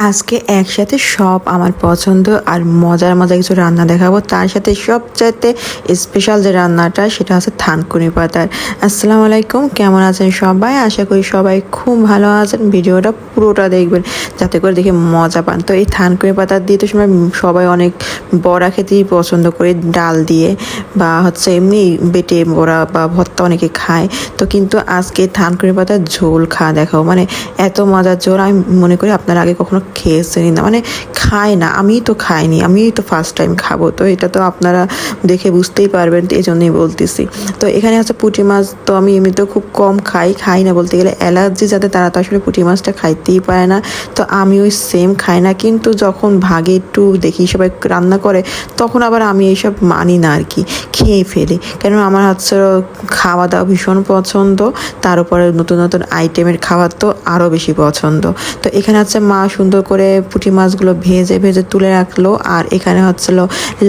আজকে একসাথে সব আমার পছন্দ আর মজার মজার কিছু রান্না দেখাবো। তার সাথে সবচাইতে স্পেশাল যে রান্নাটা সেটা হচ্ছে থানকুনি পাতার। আসসালামু আলাইকুম, কেমন আছেন সবাই? আশা করি সবাই খুব ভালো আছেন। ভিডিওটা পুরোটা দেখবেন যাতে করে দেখে মজা পান। তো এই থানকুনি পাতা দিয়ে তো সবাই অনেক বড়া খেতেই পছন্দ করে, ডাল দিয়ে বা হচ্ছে এমনি বেটে বড়া বা ভর্তা অনেকে খায়। তো কিন্তু আজকে থানকুনি পাতার ঝোল খাওয়া দেখাও, মানে এত মজার ঝোল আমি মনে করি আপনারা আগে কখনো খেয়েছেনই না, মানে খায় না। আমি তো খাইনি, আমি তো ফার্স্ট টাইম খাবো। তো এটা তো আপনারা দেখে বুঝতেই পারবেন, তো এই জন্যই বলতেছি। তো এখানে হচ্ছে পুঁটি মাছ, তো আমি এমনিতেও খুব কম খাই না বলতে গেলে, অ্যালার্জি যাতে তারা তো আসলে পুঁটি মাছটা খাইতেই পারে না। তো আমি ওই সেম খাই না, কিন্তু যখন ভাগে একটু দেখি সবাই রান্না করে তখন আবার আমি এইসব মানি না আর কি, খেয়ে ফেলি। কেন আমার হচ্ছে খাওয়া দাওয়া ভীষণ পছন্দ, তার উপরে নতুন নতুন আইটেমের খাবার তো আরও বেশি পছন্দ। তো এখানে হচ্ছে মা সুন্দর করে পুঁটি মাছগুলো ভেজে ভেজে তুলে রাখলো। আর এখানে হচ্ছিল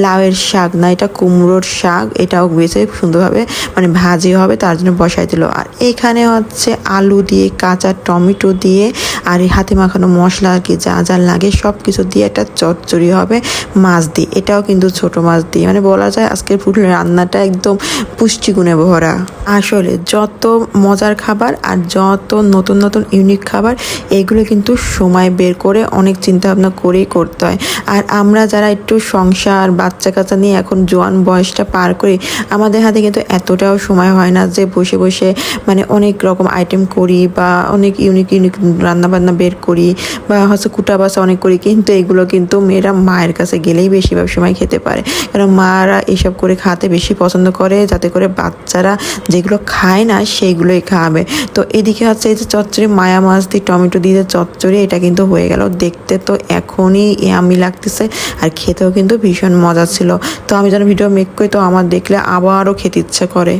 লাউয়ের শাক, না এটা কুমড়োর শাক, এটাও ভেজে সুন্দরভাবে মানে ভাজি হবে তার জন্য বসাই দিল। আর এখানে হচ্ছে আলু দিয়ে, কাঁচা টমেটো দিয়ে, আর এই হাতে মাখানো মশলা আর কি যা যা লাগে সব কিছু দিয়ে একটা চচ্চড়ি হবে মাছ দিয়ে। এটাও কিন্তু ছোট মাছ দিয়ে, মানে বলা যায় আজকের পুরো রান্নাটা একদম পুষ্টিগুণে ভরা। আসলে যত মজার খাবার আর যত নতুন নতুন ইউনিক খাবার, এগুলো কিন্তু সময় বের করে অনেক চিন্তা ভাবনা করেই করতে হয়। আর আমরা যারা একটু সংসার বাচ্চা কাচ্চা নিয়ে এখন জোয়ান বয়সটা পার করি, আমাদের হাতে কিন্তু এতটাও সময় হয় না যে বসে বসে মানে অনেক রকম আইটেম করি বা অনেক ইউনিক ইউনিক রান্নাবান্না বের করি বা হচ্ছে কুটা বাসা অনেক করি। কিন্তু এগুলো কিন্তু মেয়েরা মায়ের কাছে গেলেই বেশিরভাগ সময় খেতে পারে, কারণ মারা এসব করে খাতে বেশি পছন্দ করে, যাতে করে বাচ্চারা যেগুলো খায় না সেইগুলোই খাবে। তো এদিকে হচ্ছে এই যে চচ্চড়ি, মায়া মাছ দিয়ে টমেটো দিয়ে চচ্চড়ি, এটা কিন্তু হয়ে গেল। দেখতে তো এখনই ইয়ামি লাগতেছে আর খেতেও কিন্তু ভীষণ মজা ছিল। তো আমি যেন ভিডিও মেক করি, তো আমার দেখলে আবারও খেতে ইচ্ছে করে।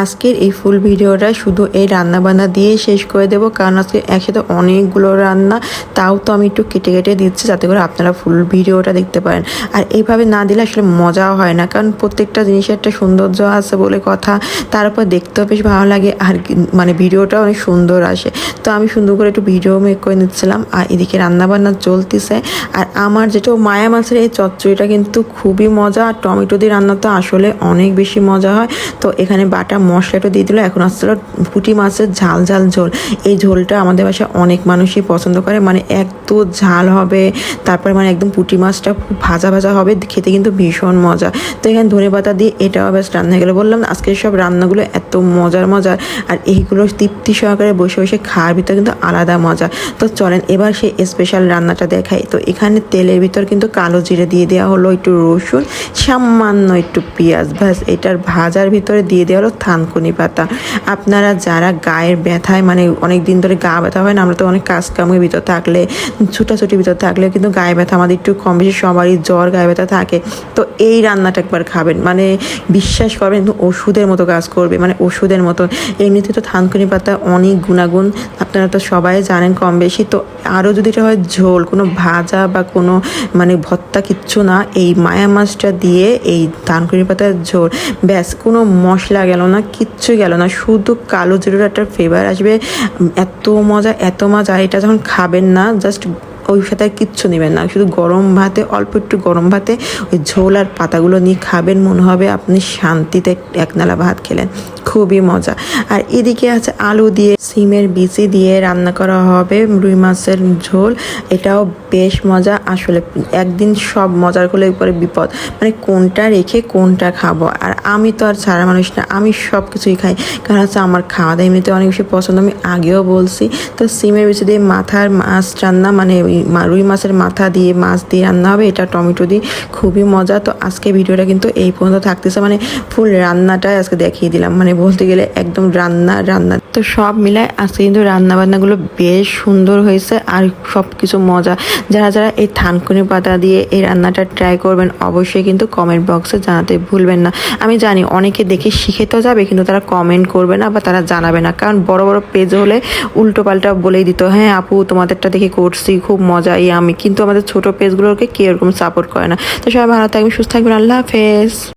আজকের এই ফুল ভিডিওটা শুধু এই রান্না বান্না দিয়ে শেষ করে দেবো, কারণ আজকে একসাথে অনেকগুলো রান্না, তাও তো আমি একটু কেটে কেটে দিচ্ছি যাতে করে আপনারা ফুল ভিডিওটা দেখতে পারেন। আর এইভাবে না দিলে আসলে মজাও হয় না, কারণ প্রত্যেকটা জিনিসের একটা সৌন্দর্য আছে বলে কথা, তার উপর দেখতেও বেশ ভালো লাগে আর মানে ভিডিওটা অনেক সুন্দর আসে। তো আমি সুন্দর করে একটু ভিডিও মেক করে নিচ্ছিলাম আর এদিকে রান্নাবান্না চলতেছে। আর আমার যেটা মায়া মাছের এই চচ্চড়িটা কিন্তু খুবই মজা, আর টমেটো দিয়ে রান্না তো আসলে অনেক বেশি মজা হয়। তো এখানে বাটা মশলাটা দিয়ে দিল। এখন আসছিল পুঁটি মাছের ঝাল ঝাল ঝোল। এই ঝোলটা আমাদের বাসায় অনেক মানুষই পছন্দ করে, মানে এত ঝাল হবে, তারপরে মানে একদম পুঁটি মাছটা খুব ভাজা ভাজা হবে, খেতে কিন্তু ভীষণ মজা। তো এখানে ধনেপাতা দিয়ে এটাও বেশ রান্না হয়ে গেলো। বললাম না আজকের সব রান্নাগুলো এত মজার মজার, আর এইগুলো তৃপ্তি সহকারে বসে বসে খাওয়ার ভিতর কিন্তু আলাদা মজা। তো চলেন এবার সেই স্পেশাল রান্নাটা দেখাই। তো এখানে তেলের ভিতর কিন্তু কালো জিরে দিয়ে দেওয়া হলো, একটু রসুন, সামান্য একটু পেঁয়াজ, ব্যাস এটার ভাজার ভিতরে দিয়ে দেওয়া হলো থানকুনি পাতা। আপনারা যারা গায়ের ব্যথায়, মানে অনেক দিন ধরে গা ব্যথা হয় না, আমরা তো অনেক কাজ কামের ভিতর থাকলে, ছুটাছুটির ভিতর থাকলেও কিন্তু গায়ে ব্যথা আমাদের একটু কম বেশি সবারই জ্বর গায়ে ব্যথা থাকে। তো এই রান্নাটা একবার খাবেন, মানে বিশ্বাস করবেন ওষুধের মতো কাজ করবে, মানে ওষুধের মতো। এমনিতে তো থানকুনি পাতা অনেক গুণাগুণ আপনারা তো সবাই জানেন কম বেশি। তো আরও যদি এটা হয় ঝোল, কোনো ভাজা বা কোনো মানে ভর্তা কিচ্ছু না, এই মায়া মাছটা দিয়ে এই থানকুনি পাতার ঝোল, ব্যাস কোনো মশলা গেল না, কিচ্ছু গেল না, শুধু কালো জিরার একটা ফ্লেভার আসবে। এত মজা এত মজা। এটা যখন খাবেন না, জাস্ট ওই সাথে কিচ্ছু নেবেন না, শুধু গরম ভাতে, অল্প একটু গরম ভাতে ওই ঝোল আর পাতাগুলো নিয়ে খাবেন, মনে হবে আপনি শান্তিতে একনালা ভাত খেলেন। খুবই মজা। আর এদিকে আছে আলু দিয়ে সিমের বিচি দিয়ে রান্না করা হবে রুই মাছের ঝোল, এটাও বেশ মজা। আসলে একদিন সব মজার করলে পরে বিপদ, মানে কোনটা রেখে কোনটা খাবো। আর আমি তো আর ছাড়া মানুষ না, আমি সব কিছুই খাই, কারণ হচ্ছে আমার খাওয়া দাওয়া এমনিতে অনেক বেশি পছন্দ, আমি আগেও বলছি। তো সিমের বিচি দিয়ে মাথার মাছ রান্না, মানে রুই মাছের মাথা দিয়ে মাছ দিয়ে রান্না হবে, এটা টমেটো দিয়ে, খুবই মজা। তো আজকে ভিডিওটা কিন্তু এই পর্যন্ত থাকতেছে, মানে ফুল রান্নাটাই আজকে দেখিয়ে দিলাম, মানে বলতে গেলে একদম রান্না। তো সব মিলায় আজকে কিন্তু রান্নাবান্নাগুলো বেশ সুন্দর হয়েছে আর সব কিছু মজা। যারা যারা এই থানকুনি পাতা দিয়ে এই রান্নাটা ট্রাই করবেন, অবশ্যই কিন্তু কমেন্ট বক্সে জানাতে ভুলবেন না। আমি জানি অনেকে দেখে শিখে তো যাবে, কিন্তু তারা কমেন্ট করবে না বা তারা জানাবে না, কারণ বড় বড় পেজ হলে উল্টো পাল্টা বলেই দিত, হ্যাঁ আপু তোমাদেরটা দেখে করছি খুব মজা আমি, কিন্তু আমাদের ছোট পেজগুলোকে কেউ এরকম সাপোর্ট করে না। তো সবাই ভালো থাকবেন, সুস্থ থাকবেন, আল্লাহ হাফেজ।